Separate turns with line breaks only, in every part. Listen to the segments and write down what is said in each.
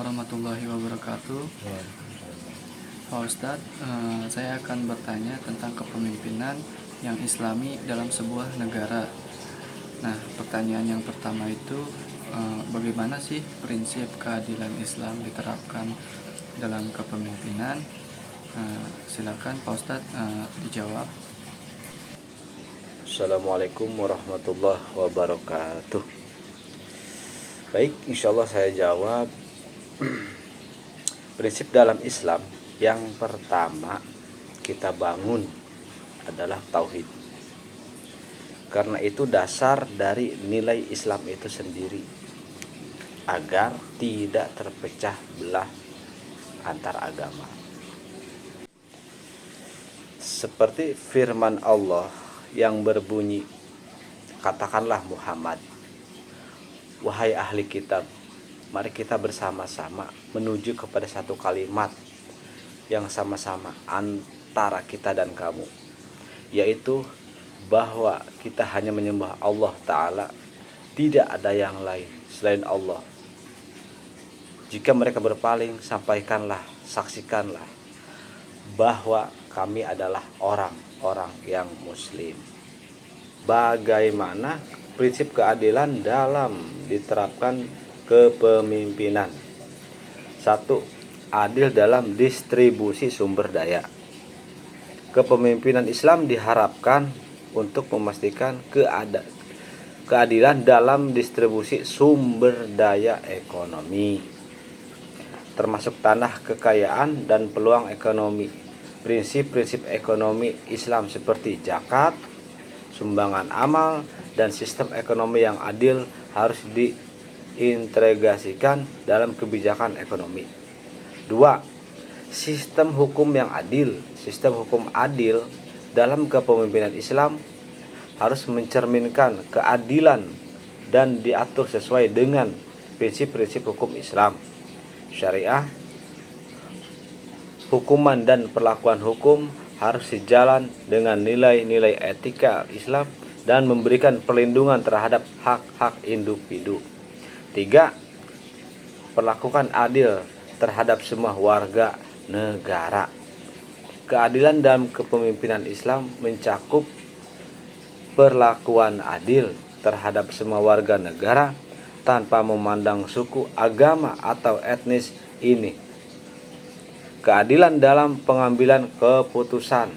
warahmatullahi wabarakatuh. Pak Ustadz, saya akan bertanya tentang kepemimpinan yang islami dalam sebuah negara. Nah, pertanyaan yang pertama itu, bagaimana sih prinsip keadilan Islam diterapkan dalam kepemimpinan? Silakan Pak Ustadz dijawab.
Assalamualaikum warahmatullahi wabarakatuh. Baik, insya Allah saya jawab. Prinsip dalam Islam yang pertama kita bangun adalah tauhid. Karena itu dasar dari nilai Islam itu sendiri, agar tidak terpecah belah antar agama. Seperti firman Allah yang berbunyi, katakanlah Muhammad, wahai ahli kitab, mari kita bersama-sama menuju kepada satu kalimat yang sama-sama antara kita dan kamu, yaitu bahwa kita hanya menyembah Allah Ta'ala, tidak ada yang lain selain Allah. Jika mereka berpaling, sampaikanlah, saksikanlah bahwa kami adalah orang-orang yang muslim. Bagaimana prinsip keadilan dalam diterapkan kepemimpinan? 1. Adil dalam distribusi sumber daya. Kepemimpinan Islam diharapkan untuk memastikan keadilan dalam distribusi sumber daya ekonomi, termasuk tanah, kekayaan, dan peluang ekonomi. Prinsip-prinsip ekonomi Islam seperti zakat, sumbangan amal, dan sistem ekonomi yang adil harus diintegrasikan dalam kebijakan ekonomi. 2. Sistem hukum yang adil. Sistem hukum adil dalam kepemimpinan Islam harus mencerminkan keadilan dan diatur sesuai dengan prinsip-prinsip hukum Islam, syariah. Hukuman dan perlakuan hukum harus sejalan dengan nilai-nilai etika Islam dan memberikan perlindungan terhadap hak-hak individu. 3. Perlakukan adil terhadap semua warga negara. Keadilan dalam kepemimpinan Islam mencakup perlakuan adil terhadap semua warga negara tanpa memandang suku, agama, atau etnis ini. Keadilan dalam pengambilan keputusan.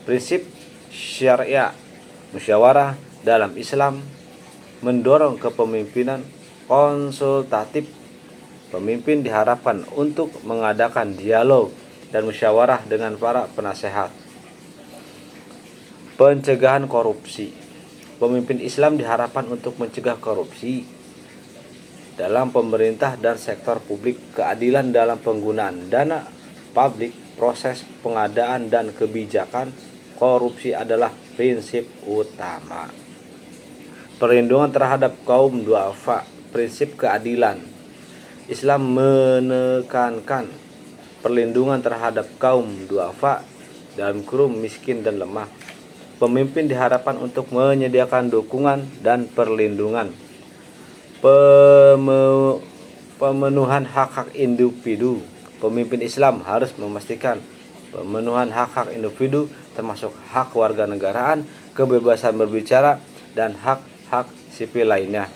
Prinsip syariah musyawarah dalam Islam mendorong kepemimpinan konsultatif. Pemimpin diharapkan untuk mengadakan dialog dan musyawarah dengan para penasehat. Pencegahan korupsi. Pemimpin Islam diharapkan untuk mencegah korupsi dalam pemerintah dan sektor publik. Keadilan dalam penggunaan dana publik, proses pengadaan dan kebijakan korupsi adalah prinsip utama. Perlindungan terhadap kaum duafa. Prinsip keadilan Islam menekankan perlindungan terhadap kaum duafa dalam kurung miskin dan lemah. Pemimpin diharapkan untuk menyediakan dukungan dan perlindungan. Pemenuhan hak-hak individu. Pemimpin Islam harus memastikan pemenuhan hak-hak individu, termasuk hak warga negaraan, kebebasan berbicara, dan hak-hak sipil lainnya.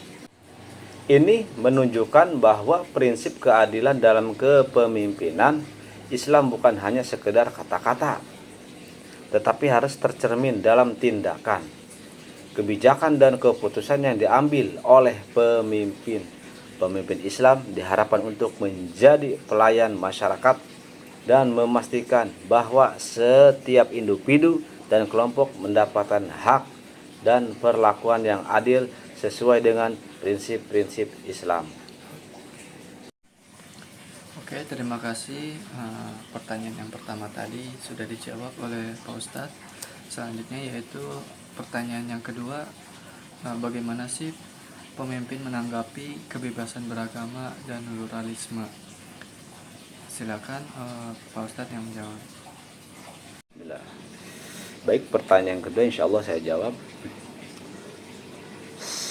Ini menunjukkan bahwa prinsip keadilan dalam kepemimpinan Islam bukan hanya sekedar kata-kata, tetapi harus tercermin dalam tindakan, kebijakan, dan keputusan yang diambil oleh pemimpin. Pemimpin Islam diharapkan untuk menjadi pelayan masyarakat dan memastikan bahwa setiap individu dan kelompok mendapatkan hak dan perlakuan yang adil sesuai dengan prinsip-prinsip Islam.
Oke, terima kasih. Pertanyaan yang pertama tadi sudah dijawab oleh Pak Ustadz. Selanjutnya yaitu pertanyaan yang kedua, bagaimana sih pemimpin menanggapi kebebasan beragama dan pluralisme? Silakan Pak Ustadz yang menjawab.
Baik, pertanyaan kedua insya Allah saya jawab.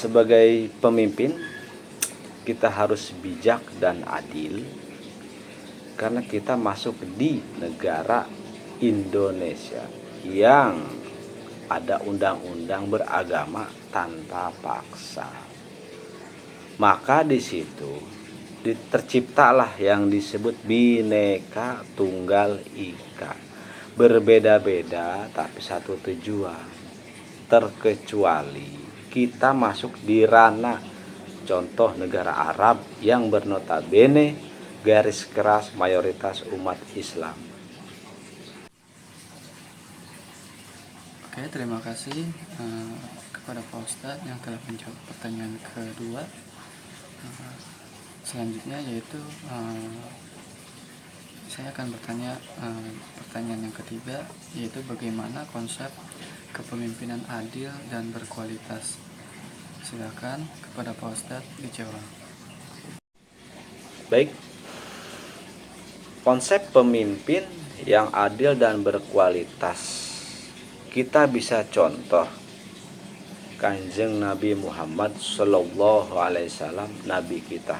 Sebagai pemimpin, kita harus bijak dan adil karena kita masuk di negara Indonesia yang ada undang-undang beragama tanpa paksa. Maka di situ terciptalah yang disebut Bhinneka Tunggal Ika. Berbeda-beda tapi satu tujuan. Terkecuali kita masuk di ranah contoh negara Arab yang bernotabene garis keras mayoritas umat Islam.
Oke, terima kasih kepada Pak Ustadz yang telah menjawab pertanyaan kedua. Selanjutnya yaitu saya akan bertanya pertanyaan yang ketiga, yaitu bagaimana konsep kepemimpinan adil dan berkualitas. Silakan kepada Pak Ustadz dijawab.
Baik, konsep pemimpin yang adil dan berkualitas kita bisa contoh Kanjeng Nabi Muhammad Sallallahu Alaihi Wasallam, Nabi kita.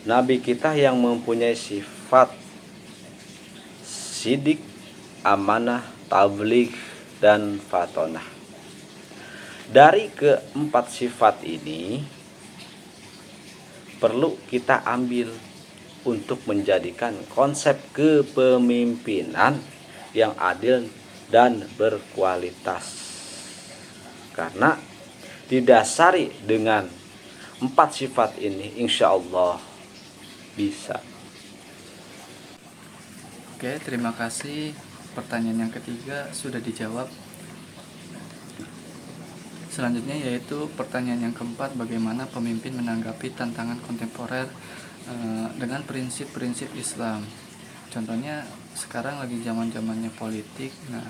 Nabi kita yang mempunyai sifat sidik, amanah, tabligh, dan fatonah. Dari keempat sifat ini perlu kita ambil untuk menjadikan konsep kepemimpinan yang adil dan berkualitas. Karena didasari dengan 4 sifat ini, insya Allah bisa.
Oke, terima kasih. Pertanyaan yang ketiga sudah dijawab. Selanjutnya yaitu pertanyaan yang keempat, bagaimana pemimpin menanggapi tantangan kontemporer dengan prinsip-prinsip Islam. Contohnya sekarang lagi zaman-zamannya politik. Nah,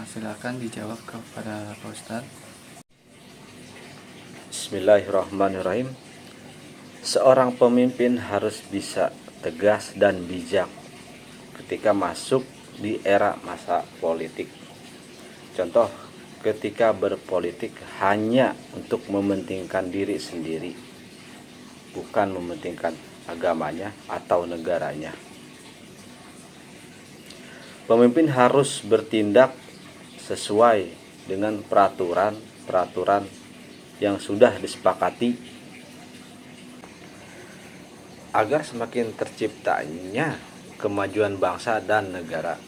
silakan dijawab kepada Pak Ustadz.
Bismillahirrahmanirrahim. Seorang pemimpin harus bisa tegas dan bijak ketika masuk di era masa politik. Contoh, ketika berpolitik hanya untuk mementingkan diri sendiri, bukan mementingkan agamanya atau negaranya. Pemimpin harus bertindak sesuai dengan peraturan yang sudah disepakati agar semakin terciptanya kemajuan bangsa dan negara.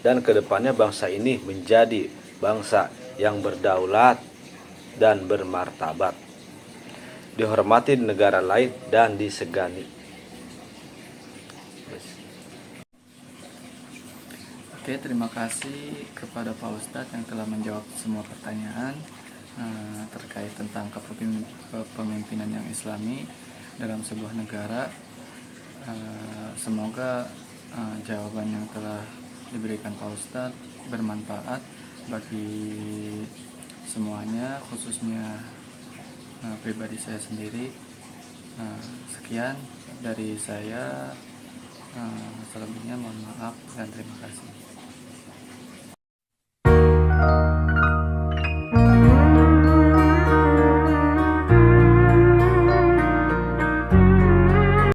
Dan kedepannya bangsa ini menjadi bangsa yang berdaulat dan bermartabat, dihormati di negara lain dan disegani.
Oke, terima kasih kepada Pak Ustadz yang telah menjawab semua pertanyaan terkait tentang kepemimpinan yang islami dalam sebuah negara. Semoga jawaban yang telah diberikan Pak Ustadz bermanfaat bagi semuanya, khususnya pribadi saya sendiri. Sekian dari saya, selebihnya mohon maaf dan terima kasih.